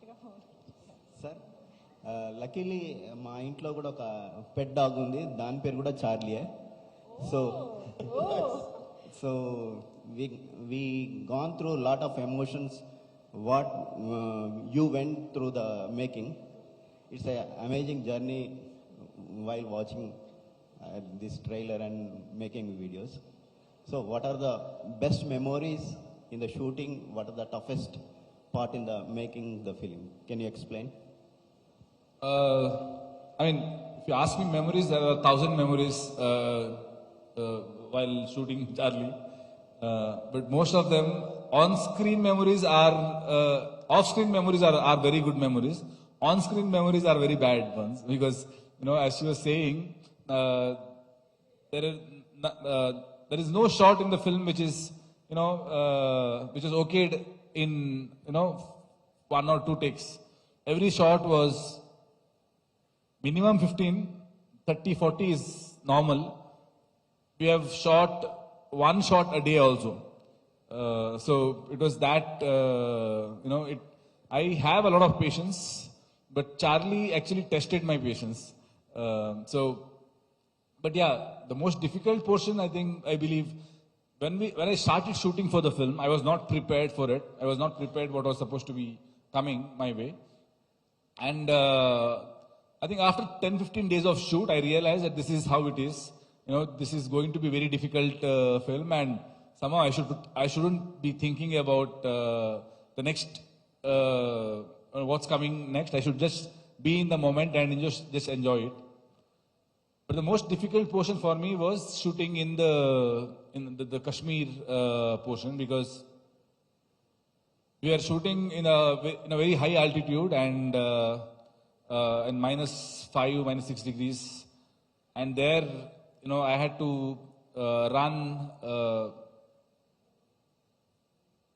Sir luckily మా ఇంట్లో కూడా ఒక పెట్ డాగ్ ఉంది, దాని పేరు కూడా చార్లీయే. So we gone through a lot of emotions what you went through the making. It's a amazing journey while watching this trailer and making videos. So what are the best memories in the shooting? What are the toughest part in the making the film? Can you explain? I mean, if you ask me memories, there are 1,000 memories while shooting Charlie. But most of them on-screen memories are, off-screen memories are very good memories. On-screen memories are very bad ones because, you know, as you were saying, there is no shot in the film which is, you know, which is okayed in, you know, 1 or 2 takes. Every shot was minimum 15, 30, 40 is normal. We have shot 1 shot a day also. So it was that, you know, I have a lot of patience, but Charlie actually tested my patience. But yeah, the most difficult portion, I believe, when I started shooting for the film, I was not prepared for it. I was not prepared what was supposed to be coming my way. And I think after 10-15 days of shoot, I realized that this is how it is. You know, this is going to be very difficult film, and somehow I shouldn't be thinking about the next, what's coming next. I should just be in the moment and just enjoy it. But the most difficult portion for me was shooting in the Kashmir portion, because we are shooting in a very high altitude and in -5, -6 degrees, and there, you know, I had to run,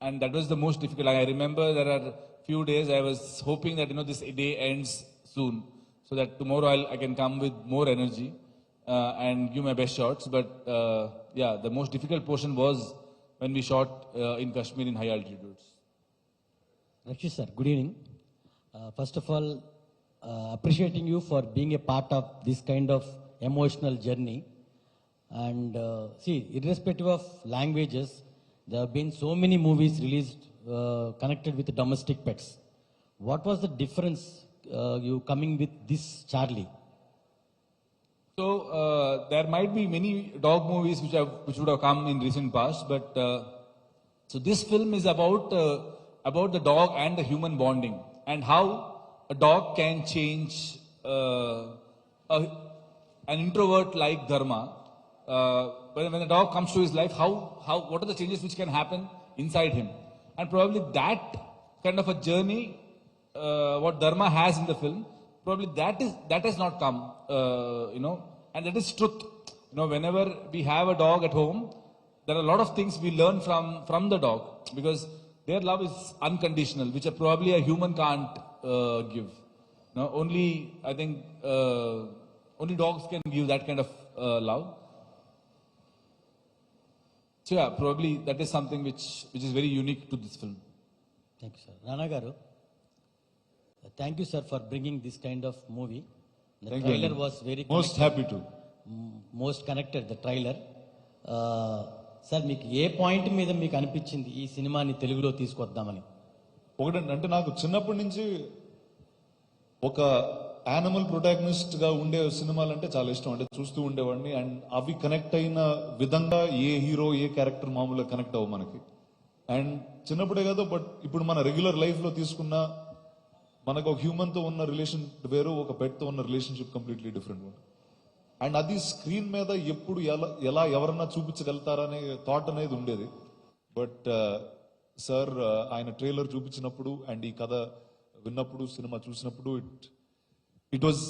and that was the most difficult. I remember there are few days I was hoping that, you know, this day ends soon, so that tomorrow I can come with more energy and give my best shots. But yeah, the most difficult portion was when we shot in Kashmir in high altitudes. Rakshit sir, good evening. First of all, appreciating you for being a part of this kind of emotional journey. And see, irrespective of languages, there have been so many movies released connected with domestic pets. What was the difference you coming with this Charlie? So there might be many dog movies which would have come in recent past, but so this film is about the dog and the human bonding, and how a dog can change an introvert like Dharma. When the dog comes to his life, what are the changes which can happen inside him? And probably that kind of a journey, what Dharma has in the film, probably that has not come, you know, and that is truth. You know, whenever we have a dog at home, there are a lot of things we learn from the dog, because their love is unconditional, which probably a human can't give. You know, only, I think, only dogs can give that kind of love. So yeah, probably that is something which is very unique to this film. Thank you, sir. Rana garu, thank you, sir, for bringing this kind of movie. The trailer was very connected. Most happy to. Most connected, the trailer. Sir, మీకు ఏ point మీద మీకు అనిపించింది ఈ సినిమాని తెలుగులో తీసుకొద్దామని? ఒకటంటే నాకు చిన్నప్పటి నుంచి ఒక యానిమల్ ప్రొటాగనిస్ట్ గా ఉండే సినిమాలు అంటే చాలా ఇష్టం, అంటే చూస్తూ ఉండేవాడిని. అండ్ అవి కనెక్ట్ అయిన విధంగా ఏ హీరో ఏ క్యారెక్టర్ మామూలుగా కనెక్ట్ అవ్వ మనకి. అండ్ చిన్నప్పుడే కాదు, బట్ ఇప్పుడు మన రెగ్యులర్ లైఫ్ లో తీసుకున్న మనకు ఒక హ్యూమన్ తో ఉన్న రిలేషన్ వేరు, ఒక పెట్ తో ఉన్న రిలేషన్షిప్ కంప్లీట్లీ డిఫరెంట్. అండ్ అది స్క్రీన్ మీద ఎప్పుడు ఎలా ఎవరన్నా చూపించగలుగుతారనే థాట్ అనేది ఉండేది. బట్ సార్ ఆయన ట్రైలర్ చూపించినప్పుడు అండ్ ఈ కథ విన్నప్పుడు, సినిమా చూసినప్పుడు, it was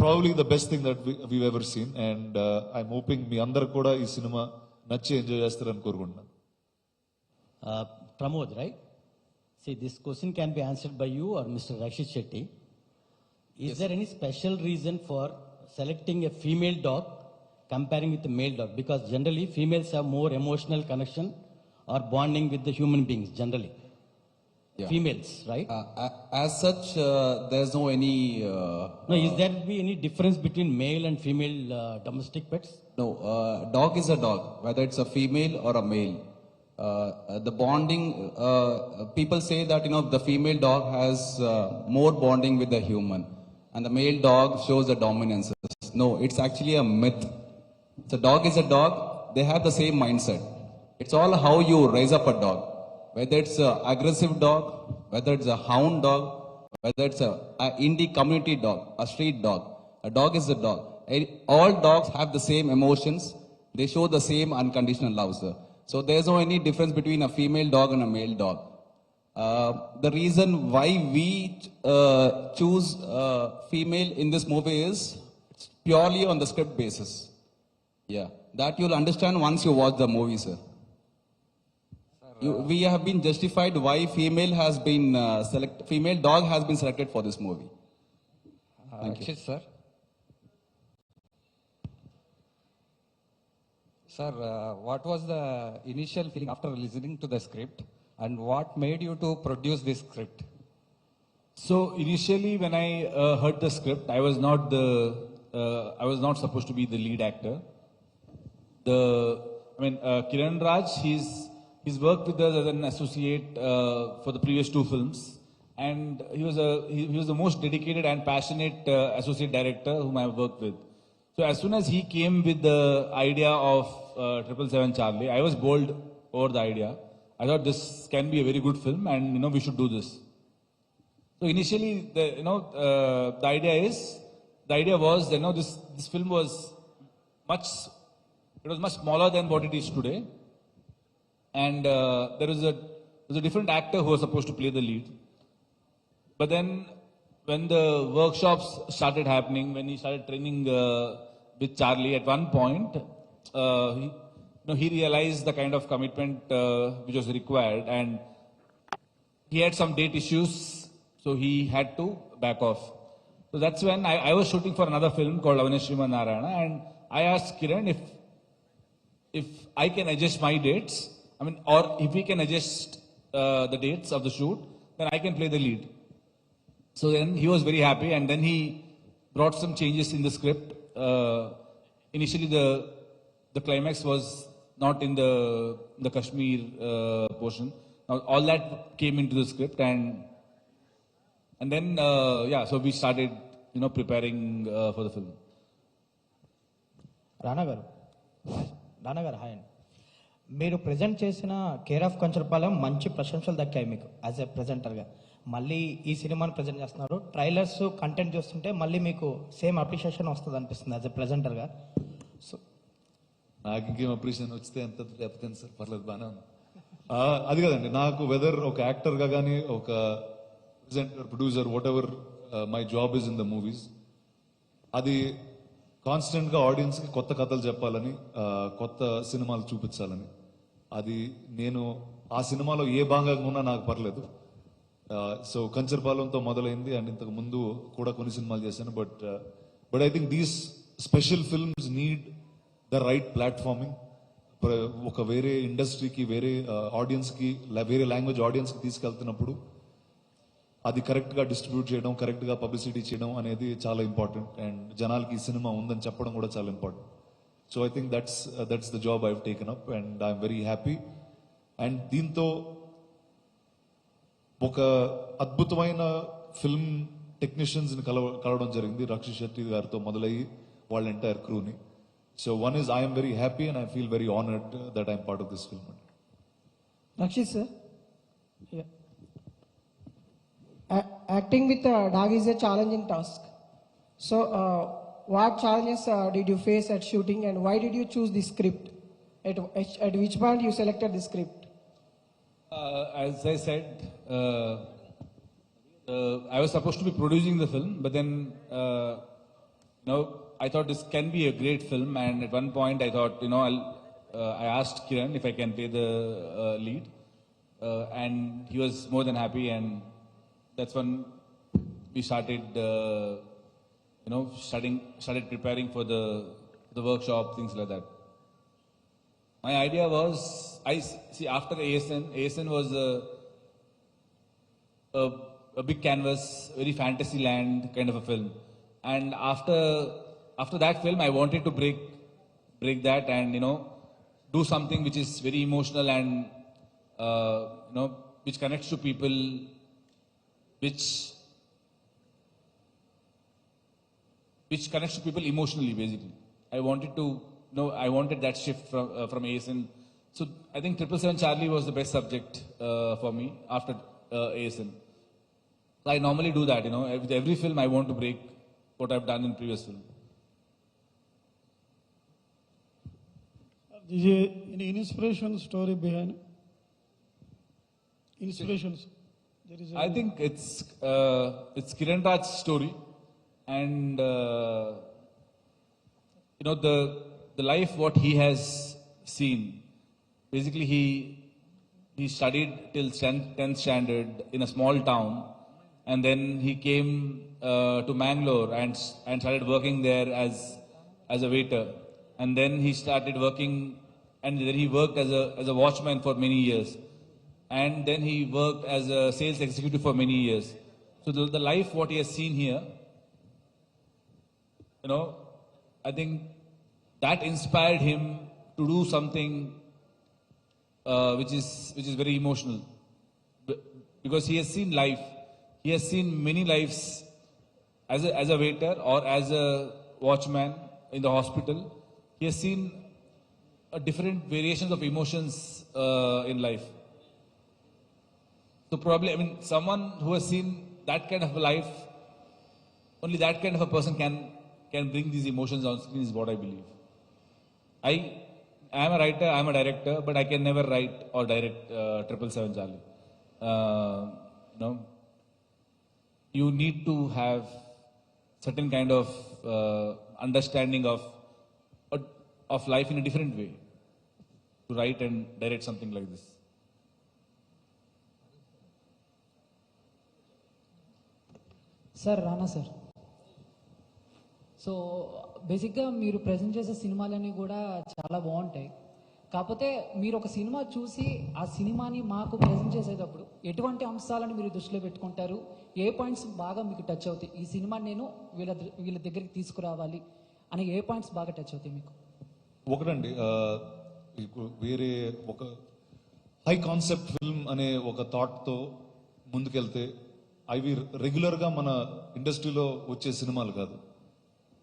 probably the best thing that we ever seen. And I'm hoping మీ అందరు కూడా ఈ సినిమా నచ్చి ఎంజాయ్ చేస్తారని కోరుకుంటున్నాను. Pramod, right? See, this question can be answered by you or Mr. Rakshit Shetty. Is there any special reason for selecting a female dog comparing with a male dog? Because generally females have more emotional connection or bonding with the human beings generally. Yeah. females, right? As such, there's no any. No, is there be any difference between male and female domestic pets? No, dog is a dog, whether it's a female or a male. The bonding, people say that, the female dog has more bonding with the human and the male dog shows the dominance. No, it's actually a myth. So dog is a dog, they have the same mindset. It's all how you raise up a dog. Whether it's an aggressive dog, whether it's a hound dog, whether it's a indie community dog, a street dog. A dog is a dog. All dogs have the same emotions. They show the same unconditional love, sir. So there's no any difference between a female dog and a male dog. The reason why we choose female in this movie is purely on the script basis. Yeah, that you'll understand once you watch the movie, sir. We have been justified why female dog has been selected for this movie. Thank you. Rakshit, sir. Sir, what was the initial feeling after listening to the script, and what made you to produce this script? So initially, when I heard the script, I was not supposed to be the lead actor. Kiranraj, he's worked with us as an associate for the previous 2 films, and he was the most dedicated and passionate associate director whom I've worked with. So as soon as he came with the idea of 777 Charlie, I was bowled over the idea. I thought this can be a very good film, and we should do this. So initially, the idea was this film was much smaller than what it is today, and there was a different actor who was supposed to play the lead. But then, when the workshops started happening, when he started training with Charlie, at one point, he realized the kind of commitment which was required, and he had some date issues, so he had to back off. So that's when I was shooting for another film called Avaneshima Narayana, and I asked Kiran if I can adjust my dates, or if we can adjust the dates of the shoot, then I can play the lead. So then he was very happy, and then he brought some changes in the script. Initially, the climax was not in the Kashmir portion. Now all that came into the script, and then so we started preparing for the film. Rana garu, hi అండి. మీరు present చేసిన care of Kancharapalem మంచి ప్రశంసలు దక్కాయి మీకు as a ప్రజెంటర్గా. మళ్ళీ ఈ సినిమాని ప్రజెంట్ చేస్తున్నారు, ట్రైలర్స్ కంటెంట్ చూస్తుంటే మళ్ళీ మీకు సేమ్ అప్రిషియేషన్ వస్తుంది అనిపిస్తుంది యాజ్ ఎ ప్రజెంటర్గా. సో నాకు ఇంకేం అప్రిషియేషన్ వచ్చితే ఎంత చెప్తాను సార్, పర్లేదు, బాగానే ఉంది. అది కదండి, నాకు వెదర్ ఒక యాక్టర్గా కానీ ఒక presenter, producer, what ever my job is in the movies, అది కాన్స్టెంట్ గా ఆడియన్స్ కి కొత్త కథలు చెప్పాలని, కొత్త సినిమాలు చూపించాలని. అది నేను ఆ సినిమాలో ఏ భాగంగా ఉన్నా నాకు పర్లేదు. సో కంచర్పాలెంతో మొదలైంది, అండ్ ఇంతకు ముందు కూడా కొన్ని సినిమాలు చేశాను. But I think these special films need the right platforming. ఒక వేరే ఇండస్ట్రీకి, వేరే ఆడియన్స్ కి, వేరే లాంగ్వేజ్ ఆడియన్స్ కి తీసుకెళ్తున్నప్పుడు అది కరెక్ట్ గా డిస్ట్రిబ్యూట్ చేయడం, కరెక్ట్ గా పబ్లిసిటీ చేయడం అనేది చాలా ఇంపార్టెంట్. అండ్ జనాలకి ఈ సినిమా ఉందని చెప్పడం కూడా చాలా important. So I think that's the job I have taken up, and I'm very happy. And దీంతో ఒక అద్భుతమైన ఫిల్మ్ టెక్నీషియన్స్ ని కలవడం జరిగింది, రక్షిత్ శెట్టి గారితో మొదలయ్యి వాళ్ళ ఎంటైర్ క్రూని. So one is I'm very happy and I feel very honoured that I'm part of this film. Rakshit sir, yeah. Acting with a dog is a challenging task. So, what challenges did you face at shooting, and why did you choose this script? At which point you selected the script? As I said, I was supposed to be producing the film, but then I thought this can be a great film, and at one point I thought I asked Kiran if I can play the lead, and he was more than happy, and that's when we started preparing for the workshop, things like that. My idea was, after ASN was a big canvas, very fantasy land kind of a film. And after that film, I wanted to break that and, you know, do something which is very emotional and, you know, which connects to people, which connects to people emotionally, basically. I wanted to, you know, I wanted that shift from ASN. So I think 777 Charlie was the best subject for me after ASN. So I normally do that, you know, with every film I want to break what I've done in previous film. Is there any inspiration story behind? Inspirations. There is. I think it's Kiranraj's story, and you know, the life what he has seen. Basically, he studied till 10th standard in a small town, and then he came to Mangalore and started working there as a waiter, and then he started working, and then he worked as a watchman for many years, and then he worked as a sales executive for many years. So the life what he has seen here, you know, I think that inspired him to do something which is very emotional, because he has seen life. He has seen many lives as a waiter or as a watchman in the hospital. He has seen different variations of emotions in life. So probably, I mean, someone who has seen that kind of a life, only that kind of a person can bring these emotions on screen, is what I believe. I am a writer, I am a director, but I can never write or direct 777 Charlie. You know, you need to have certain kind of understanding of life in a different way to write and direct something like this. Sir Rana sir, so బేసిక్గా మీరు present చేసే సినిమాలన్నీ కూడా చాలా బాగుంటాయి. కాకపోతే మీరు ఒక సినిమా చూసి ఆ సినిమాని మాకు ప్రజెంట్ చేసేటప్పుడు ఎటువంటి అంశాలను మీరు దృష్టిలో పెట్టుకుంటారు? ఏ పాయింట్స్ బాగా మీకు టచ్ అవుతాయి? ఈ సినిమా నేను వీళ్ళ దగ్గరికి తీసుకురావాలి అని ఏ పాయింట్స్ బాగా టచ్ అవుతాయి మీకు? ఒకటండి, వేరే ఒక హై కాన్సెప్ట్ ఫిల్మ్ అనే ఒక థాట్తో ముందుకెళ్తే అవి రెగ్యులర్గా మన ఇండస్ట్రీలో వచ్చే సినిమాలు కాదు.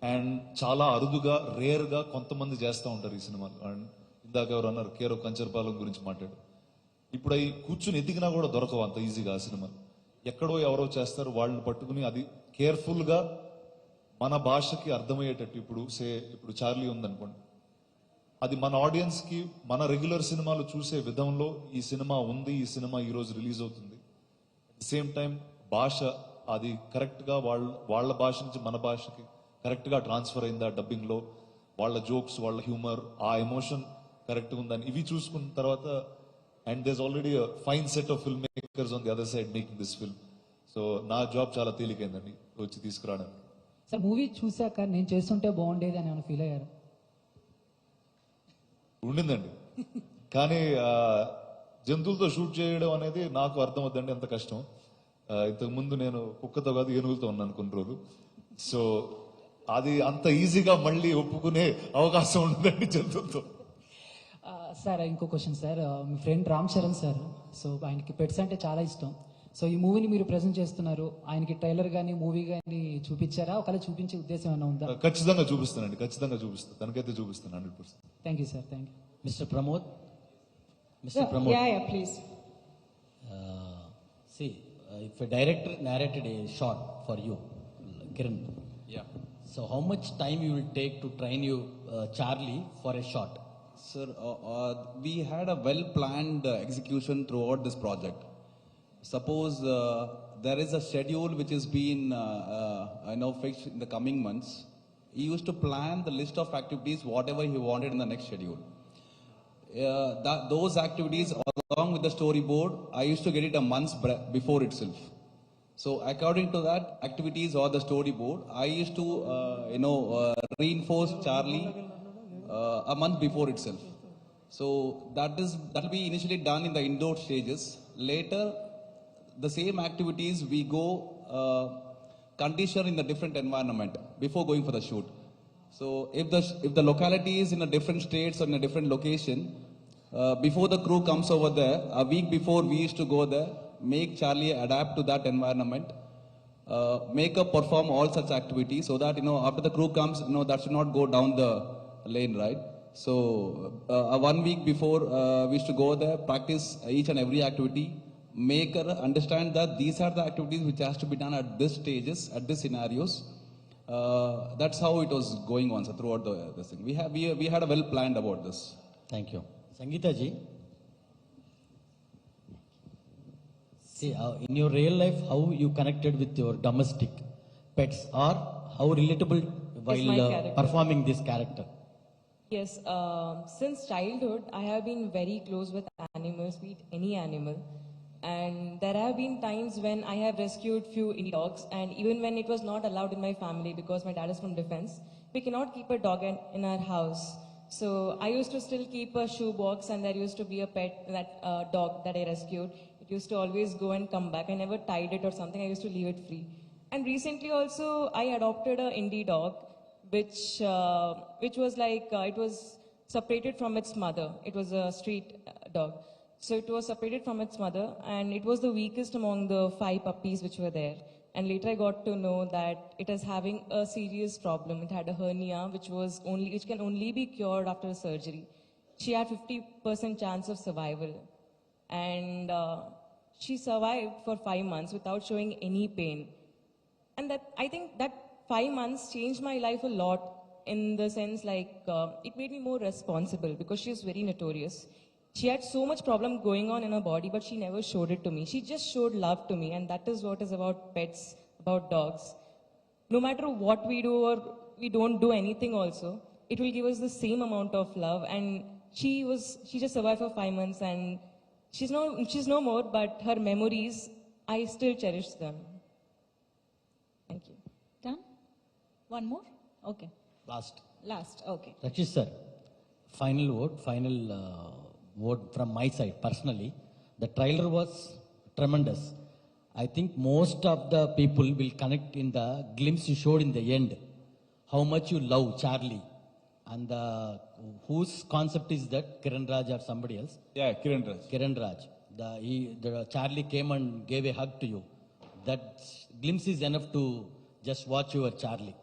అండ్ చాలా అరుదుగా, రేర్గా కొంతమంది చేస్తూ ఉంటారు ఈ సినిమాలు. అండ్ ఇందాక ఎవరు అన్నారు, కేరో కంచర్పాలెం గురించి మాట్లాడు. ఇప్పుడు అవి కూర్చుని ఎతికినా కూడా దొరకవు అంత ఈజీగా ఆ సినిమాలు. ఎక్కడో ఎవరో చేస్తారు, వాళ్ళని పట్టుకుని అది కేర్ఫుల్గా మన భాషకి అర్థమయ్యేటట్టు. ఇప్పుడు చార్లీ ఉందనుకోండి, అది మన ఆడియన్స్కి మన రెగ్యులర్ సినిమాలు చూసే విధంలో ఈ సినిమా ఉంది, ఈ సినిమా ఈరోజు రిలీజ్ అవుతుంది. అట్ ద సేమ్ టైం భాష అది కరెక్ట్గా వాళ్ళ భాష నుంచి మన భాషకి కరెక్ట్గా ట్రాన్స్ఫర్ అయిందా డబ్బింగ్లో, వాళ్ళ జోక్స్, వాళ్ళ హ్యూమర్, ఆ ఎమోషన్ కరెక్ట్గా ఉందని ఇవి చూసుకున్న తర్వాత, and there is already fine set of film makers on the other side making this film. So నా జాబ్ చాలా తేలికైందండి వచ్చి తీసుకురావడానికి. సార్, మూవీ చూసాక నేను చేస్తుంటే బాగుండేది అని ఏమైనా ఫీల్ అయ్యారు? ఉండిందండి, కానీ జంతువులతో షూట్ చేయడం అనేది నాకు అర్థం అవుతుందండి ఎంత కష్టం. ఇంతకుముందు నేను కుక్కతో కాదు ఏనుగులతో ఉన్నాను కొన్ని రోజులు. సో అది అంత ఈజీగా మళ్ళీ ఒప్పుకునే అవకాశం ఉండదండి జంతువులతో. సార్, ఇంకో క్వశ్చన్ సార్. మీ friend Ram Charan sir, so ఆయనకి పెట్స్ అంటే చాలా ఇష్టం. సో ఈ మూవీని మీరు ప్రెజెంట్ చేస్తున్నారు, ఆయనకి ట్రైలర్ కానీ మూవీ కానీ చూపించారా? ఒకవేళ చూపించే ఉద్దేశం ఏమైనా ఉందా? ఖచ్చితంగా చూపిస్తానండి, ఖచ్చితంగా చూపిస్తాను, తనకైతే చూపిస్తాను 100%. Thank you sir. Thank you. Mr. Pramod? Mr. Pramod? Yeah, please. See, if a director narrated a shot for you, Kiran. Yeah. So how much time you will take to train you Charlie for a shot? Sir, we had a well-planned execution throughout this project. Suppose there is a schedule which has been fixed in the coming months. He used to plan the list of activities, whatever he wanted in the next schedule. Those activities along with the storyboard, I used to get it a month before itself. So according to that activities or the storyboard, I used to reinforce Charlie a month before itself. So that will be initially done in the indoor stages. Later, the same activities we go condition in the different environment before going for the shoot. So if the locality is in a different states or in a different location, before the crew comes over there, a week before we used to go there, make Charlie adapt to that environment, make her perform all such activities so that, after the crew comes, that should not go down the lane, right? So 1 week before we used to go there, practice each and every activity, make her understand that these are the activities which has to be done at this stages, at these scenarios. That's how it was going on, so throughout this thing. We had a well planned about this. Thank you. Sangeeta ji, see, in your real life, how you connected with your domestic pets, or how relatable while performing this character? Yes, since childhood, I have been very close with animals, be it any animal. And there have been times when I have rescued few indie dogs, and even when it was not allowed in my family because my dad is from defense, we cannot keep a dog in our house. So I used to still keep a shoe box, and there used to be a pet, that dog that I rescued. It used to always go and come back. I never tied it or something. I used to leave it free. And recently also, I adopted a indie dog, which was like, it was separated from its mother. It was a street dog. So it was separated from its mother, and it was the weakest among the 5 puppies which were there. And later I got to know that it is having a serious problem. It had a hernia, which can only be cured after surgery. She had 50% chance of survival. And she survived for 5 months without showing any pain. And I think that 5 months changed my life a lot, in the sense like, it made me more responsible, because she was very notorious. She had so much problem going on in her body, but she never showed it to me. She just showed love to me, and that is what is about pets, about dogs. No matter what we do or we don't do anything also, it will give us the same amount of love. And she just survived for 5 months, and she's no more, but her memories, I still cherish them. Thank you. Done? One more? Okay. Last, okay. Rakshit sir, final word from my side personally. The trailer was tremendous. I think most of the people will connect in the glimpse you showed in the end, how much you love Charlie, and whose concept is that, Kiranraj or somebody else? Yeah, Kiranraj. Kiranraj. The Charlie came and gave a hug to you. That glimpse is enough to just watch your Charlie.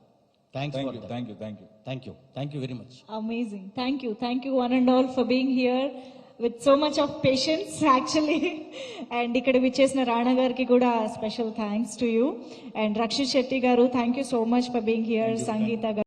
Thank you. Thank you very much. Amazing. Thank you one and all for being here with so much of patience actually. And ikkada vichesina Rana gariki kuda special thanks to you. And Rakshit Shetty garu, thank you so much for being here. Sangeeta garu.